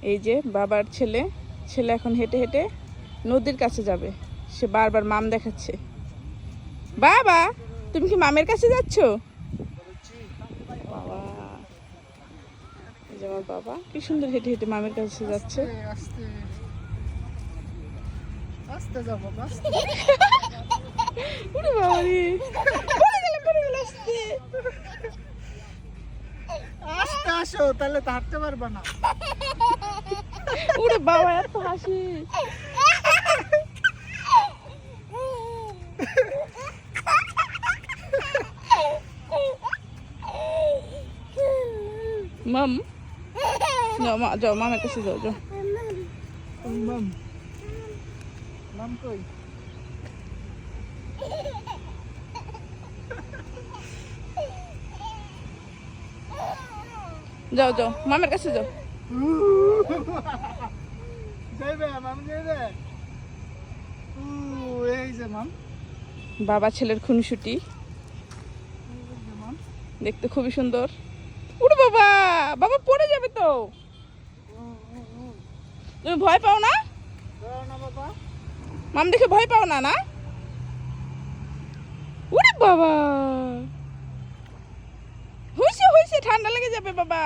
এই যে বাবার ছেলে, ছেলে এখন হেঁটে হেঁটে নদীর কাছে যাবে। সে বারবার মাম দেখাচ্ছে। বাবা, তুমি কি মামের কাছে যাচ্ছ? বাবা, এই যে আমার বাবা কি সুন্দর হেঁটে হেঁটে মামের কাছে যাচ্ছে। আস্তে আস্তে যাও বাবা, ওরে বাবা রে, পড়ে গেল আস্তে। আস্তে আসো, তাহলে তো হাঁটতে পারবা না। ওরে বাবা, এত হাসি। মাম, যাও মা, যাও মামের কাছে যাও, যাও। মাম মাম কই? যাও যাও মামের কাছে যাও। যাইবে মাম, যাইবে। এই যে মাম, বাবা ছেলের খুনসুটি মাম। দেখতে খুবই সুন্দর। ওরে বাবা, বাবা পড়ে যাবে তো। তুমি ভয় পাও না? না বাবা, মাম দেখে ভয় পাও না? না, ওরে বাবা, হইছে হইছে, ঠান্ডা লেগে যাবে বাবা।